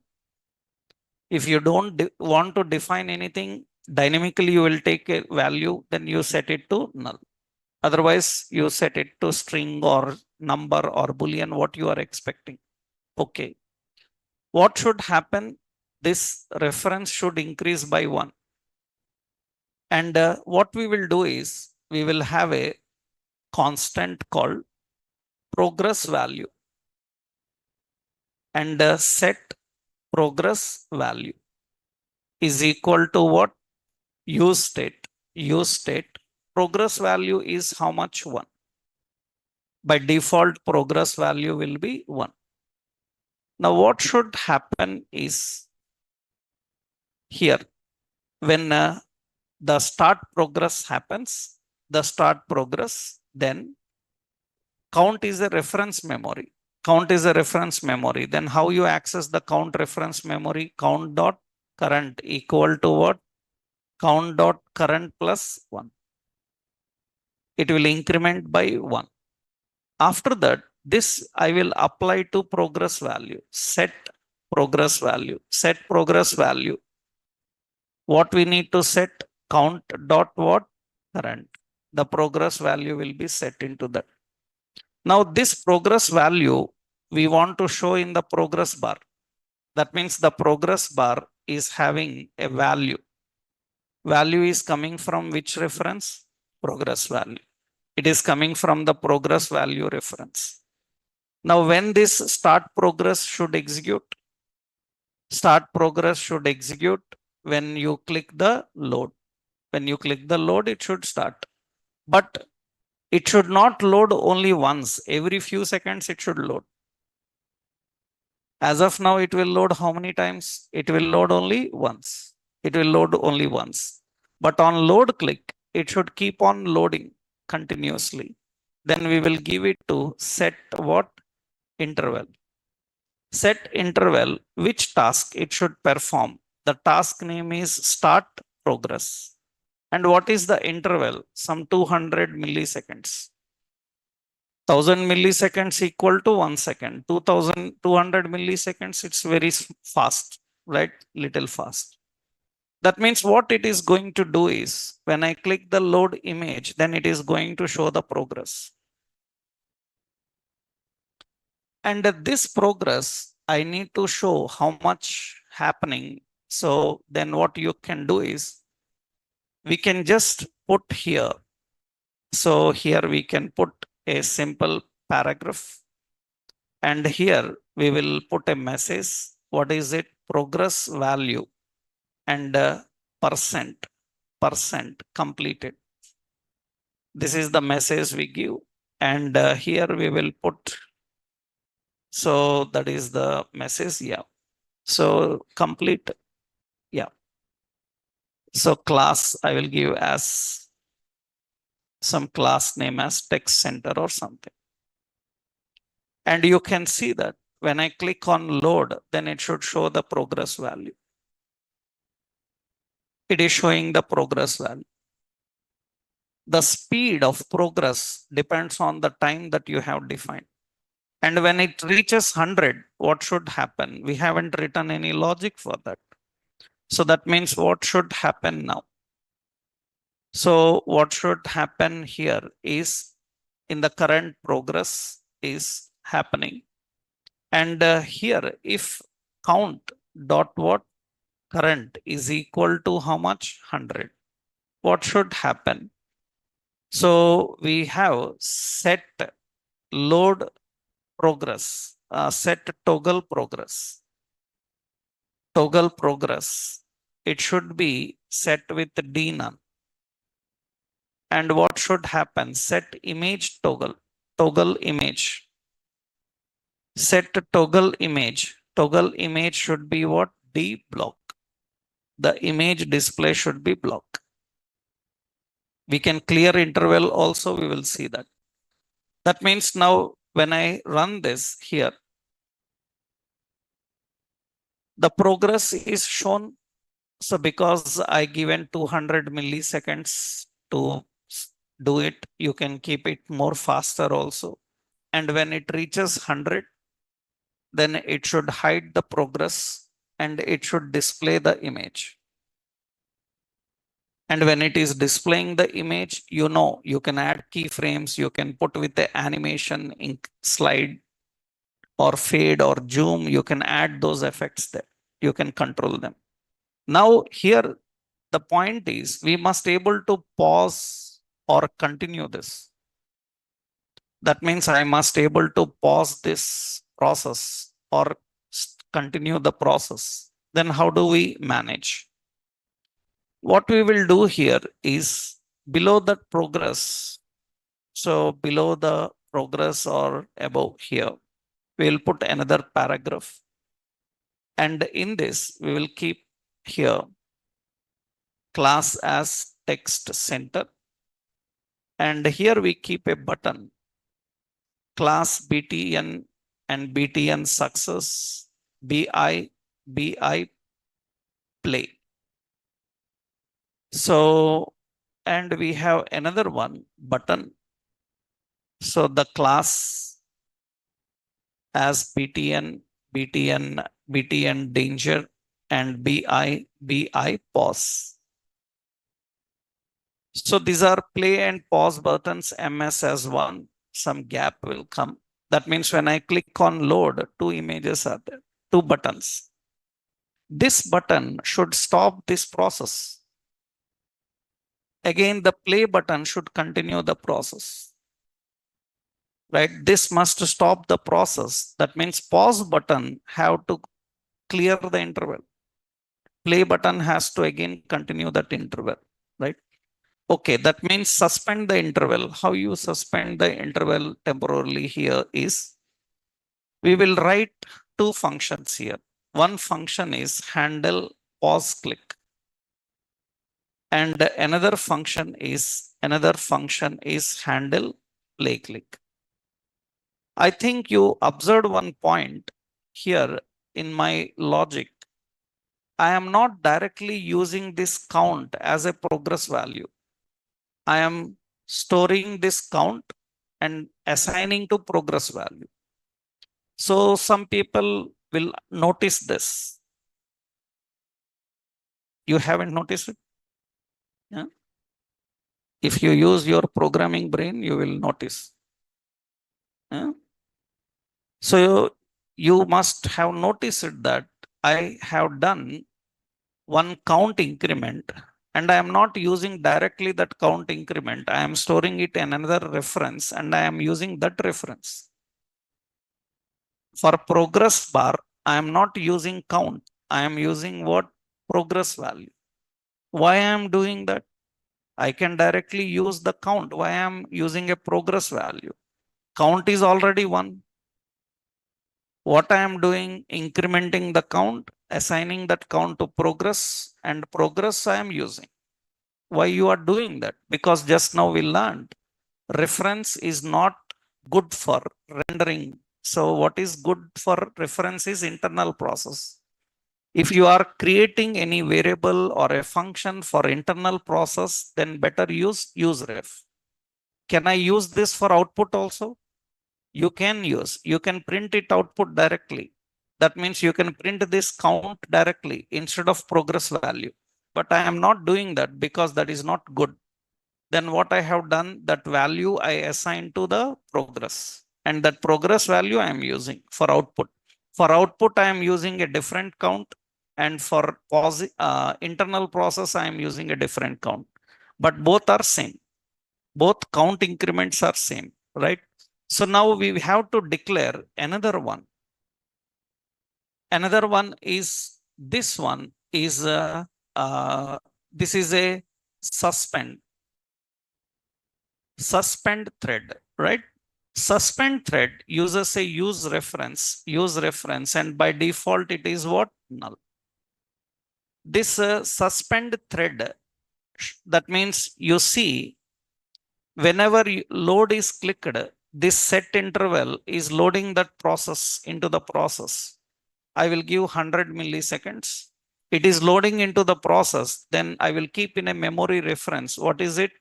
If you don't want to define anything, dynamically you will take a value, then you set it to null. Otherwise, you set it to string or number or boolean, what you are expecting. Okay. What should happen? This reference should increase by 1. And what we will do is we will have a constant called progress value and set progress value is equal to what? Use state. Use state. Progress value is how much? 1. By default, progress value will be 1. Now, what should happen is here when the start progress happens, the start progress, then count is a reference memory. Count is a reference memory. Then how you access the count reference memory? Count dot current equal to what? Count dot current plus 1. It will increment by 1. After that, this I will apply to progress value. Set progress value. Set progress value. What we need to set? Count dot what? Current. The progress value will be set into that. Now this progress value we want to show in the progress bar. That means the progress bar is having a value. Value is coming from which reference? Progress value. It is coming from the progress value reference. Now when this start progress should execute? Start progress should execute when you click the load. When you click the load, it should start. But it should not load only once. Every few seconds it should load. As of now, it will load how many times? It will load only once. It will load only once. But on load click, it should keep on loading continuously. Then we will give it to set what? Interval. Set interval, which task it should perform. The task name is start progress. And what is the interval? Some 200 milliseconds. 1000 milliseconds equal to 1 second. 2200 milliseconds, it's very fast, right? Little fast. That means what it is going to do is when I click the load image, then it is going to show the progress. And this progress, I need to show how much happening. So then what you can do is we can just put here. So here we can put a simple paragraph. And here we will put a message. What is it? Progress value and percent completed. This is the message we give. And here we will put. So that is the message. Yeah. So complete. Yeah. So class I will give as some class name as text center or something. And you can see that when I click on load, then it should show the progress value. It is showing the progress value. The speed of progress depends on the time that you have defined. And when it reaches 100, what should happen? We haven't written any logic for that. So that means what should happen now? So what should happen here is in the current progress is happening. And here if count dot what? Current is equal to how much? 100. What should happen? So we have set load progress, set toggle progress. Toggle progress. It should be set with D none. And what should happen? Set image toggle. Toggle image. Set toggle image. Toggle image should be what? D block. The image display should be block. We can clear interval also, we will see that. That means now when I run this here, the progress is shown. So because I given 200 milliseconds to do it, you can keep it more faster also. And when it reaches 100, then it should hide the progress and it should display the image. And when it is displaying the image, you can add keyframes, you can put with the animation, ink, slide, or fade or zoom, you can add those effects there. You can control them. Now here, the point is we must able to pause or continue this. That means I must able to pause this process or continue the process. Then how do we manage? What we will do here is below that progress. So below the progress or above here, we'll put another paragraph. And in this, we will keep here class as text center. And here we keep a button, class BTN and BTN success, BI play. So, and we have another one button. So the class as BTN danger and BI pause. So these are play and pause buttons, MS as one, some gap will come. That means when I click on load, two images are there, two buttons. This button should stop this process. Again, the play button should continue the process. Right? This must stop the process. That means pause button have to clear the interval. Play button has to again continue that interval. Right? Okay, that means suspend the interval. How you suspend the interval temporarily here is we will write two functions here. One function is handle pause click. And another function is handle play click. I think you observed one point here in my logic. I am not directly using this count as a progress value. I am storing this count and assigning to progress value. So some people will notice this. You haven't noticed it? Yeah? If you use your programming brain, you will notice. Yeah? So you must have noticed that I have done one count increment and I am not using directly that count increment. I am storing it in another reference and I am using that reference. For progress bar, I am not using count. I am using what? Progress value. Why I am doing that? I can directly use the count. Why I am using a progress value? Count is already one. What I am doing, incrementing the count, assigning that count to progress, and progress I am using. Why you are doing that? Because just now we learned reference is not good for rendering. So what is good for reference is internal process. If you are creating any variable or a function for internal process, then better use ref. Can I use this for output also? You can use. You can print it output directly. That means you can print this count directly instead of progress value. But I am not doing that because that is not good. Then what I have done, that value I assign to the progress. And that progress value I am using for output. For output, I am using a different count. And for internal process, I am using a different count. But both are same. Both count increments are same, right? So now we have to declare another one. Another one is this one is this is a suspend thread, right? Suspend thread uses a use reference, and by default it is what? Null. This suspend thread, that means you see whenever load is clicked, this set interval is loading that process into the process. I will give 100 milliseconds. It is loading into the process. Then I will keep in a memory reference. What is it?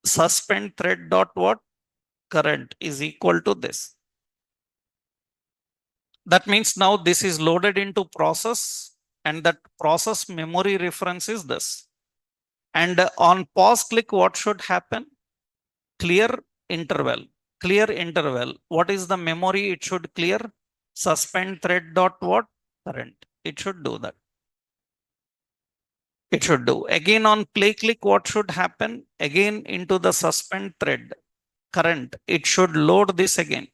Suspend thread dot what? Current is equal to this. That means now this is loaded into process, and that process memory reference is this. And on pause click, what should happen? Clear interval. Clear interval. What is the memory it should clear? Suspend thread dot what? Current. It should do that. It should do. Again on play click, what should happen? Again into the suspend thread current. It should load this again.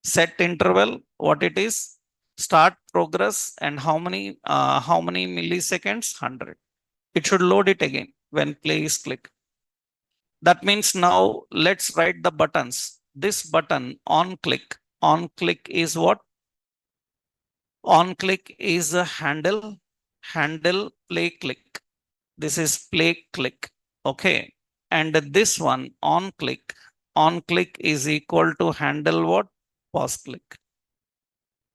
Set interval, what it is? Start progress, and how many milliseconds? 100. It should load it again when play is click. That means now let's write the buttons. This button on click is what? On click is a handle play click. This is play click. Okay. And this one on click is equal to handle what? Pause click.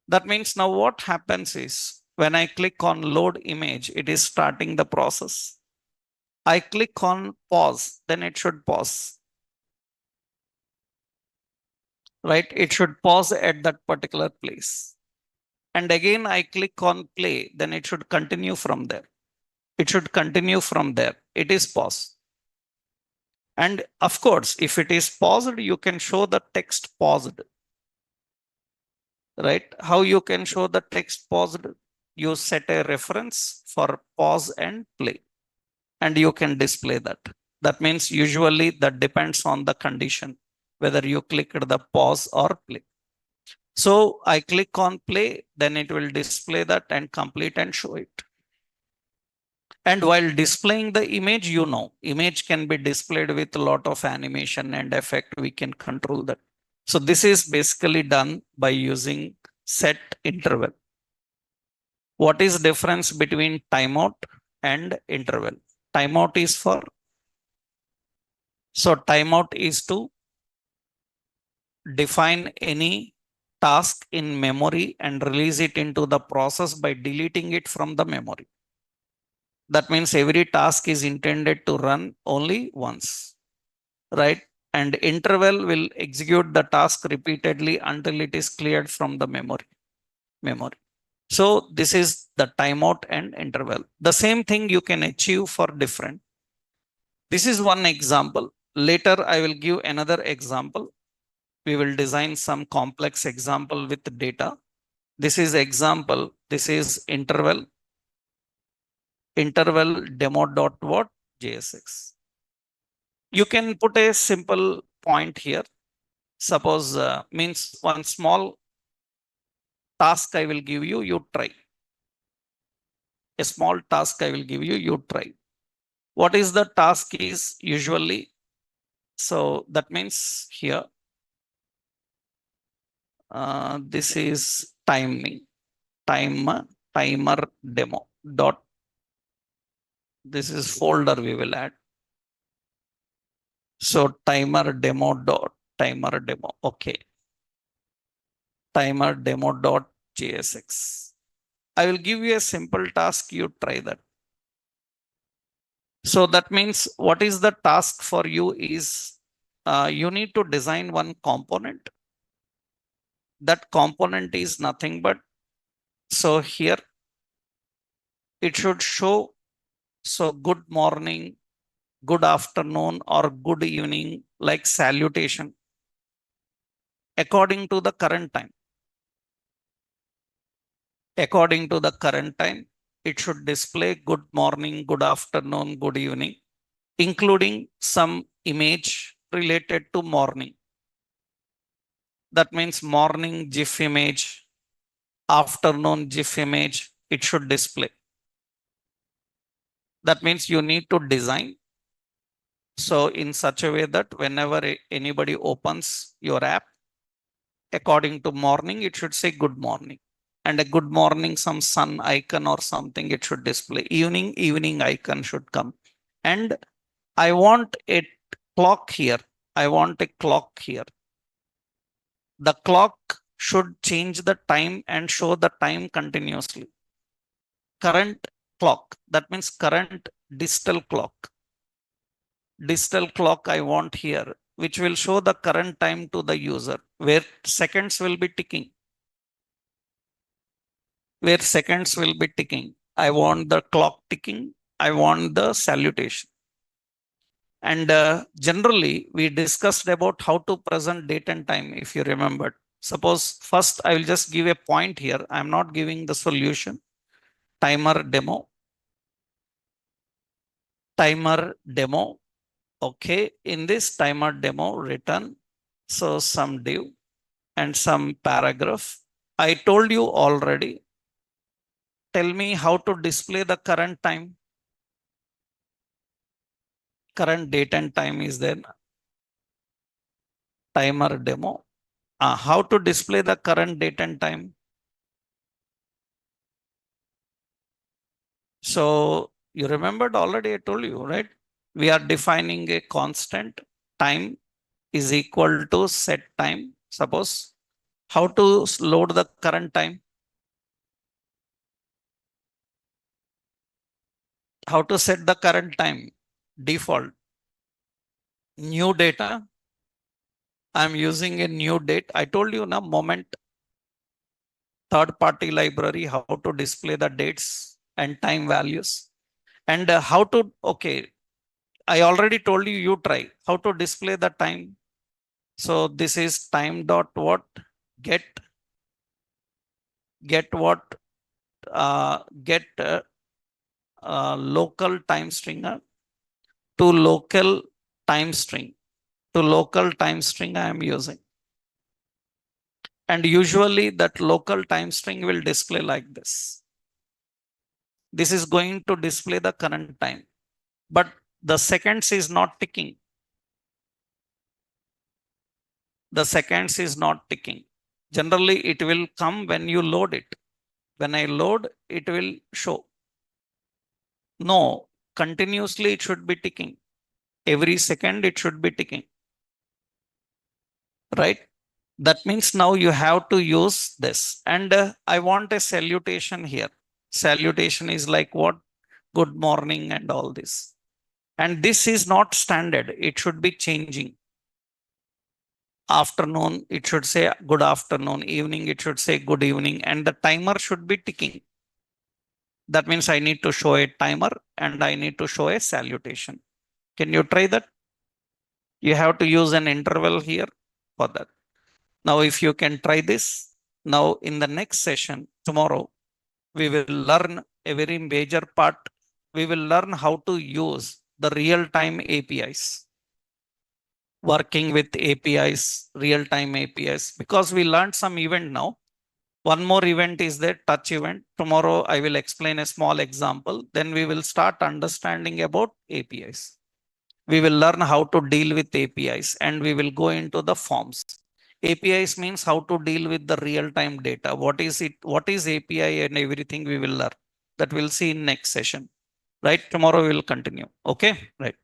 That means now what happens is when I click on load image, it is starting the process. I click on pause, then it should pause. Right? It should pause at that particular place. And again, I click on play, then it should continue from there. It should continue from there. It is pause. And of course, if it is paused, you can show the text paused. Right? How you can show the text paused? You set a reference for pause and play, and you can display that. That means usually that depends on the condition, whether you clicked the pause or play. So I click on play, then it will display that and complete and show it. And while displaying the image, image can be displayed with a lot of animation and effect. We can control that. So this is basically done by using set interval. What is difference between timeout and interval? Timeout is for, so timeout is to define any task in memory and release it into the process by deleting it from the memory. That means every task is intended to run only once, right? And interval will execute the task repeatedly until it is cleared from the memory. So this is the timeout and interval. The same thing you can achieve for different. This is one example. Later, I will give another example. We will design some complex example with data. This is example. This is interval demo dot what? JSX. You can put a simple point here. Suppose means one small task I will give you, you try. A small task I will give you, you try. What is the task is usually? So that means here, this is timer demo dot. This is folder we will add. So timer demo dot timer demo. Okay. Timer demo dot JSX. I will give you a simple task. You try that. So that means what is the task for you is you need to design one component. That component is nothing but, so here it should show, so good morning, good afternoon, or good evening, like salutation according to the current time. According to the current time, it should display good morning, good afternoon, good evening. including some image related to morning. That means morning GIF image, afternoon GIF image, it should display. That means you need to design so in such a way that whenever anybody opens your app, according to morning, it should say good morning. And a good morning, some sun icon or something, it should display. Evening icon should come. And I want a clock here. I want a clock here. The clock should change the time and show the time continuously. Current clock, that means current digital clock. Digital clock I want here, which will show the current time to the user, where seconds will be ticking. Where seconds will be ticking. I want the clock ticking. I want the salutation. And generally, we discussed about how to present date and time, if you remember. Suppose first I will just give a point here. I'm not giving the solution. Timer demo. Timer demo. Okay. In this timer demo written, so some div and some paragraph. I told you already. Tell me how to display the current time. Current date and time is there. Timer demo. How to display the current date and time. So you remembered already, I told you, right? We are defining a constant time is equal to set time. Suppose how to load the current time. How to set the current time. Default. New data. I'm using a new date. I told you now moment. Third party library, how to display the dates and time values. And how to, okay, I already told you, you try how to display the time. So this is time dot what get what get local time string to local time string I am using. And usually that local time string will display like this. This is going to display the current time, but the seconds is not ticking. The seconds is not ticking. Generally, it will come when you load it. When I load, it will show. No, continuously it should be ticking. Every second it should be ticking. Right? That means now you have to use this. And I want a salutation here. Salutation is like what? Good morning and all this. And this is not standard. It should be changing. Afternoon, it should say good afternoon. Evening, it should say good evening. And the timer should be ticking. That means I need to show a timer and I need to show a salutation. Can you try that? You have to use an interval here for that. Now, if you can try this, now in the next session, tomorrow, we will learn a very major part. We will learn how to use the real-time APIs. Working with APIs, real-time APIs, because we learned some event now. One more event is the touch event. Tomorrow, I will explain a small example. Then we will start understanding about APIs. We will learn how to deal with APIs and we will go into the forms. APIs means how to deal with the real-time data. What is it? What is API and everything we will learn. That we'll see in next session. Right? Tomorrow we will continue. Okay? Right.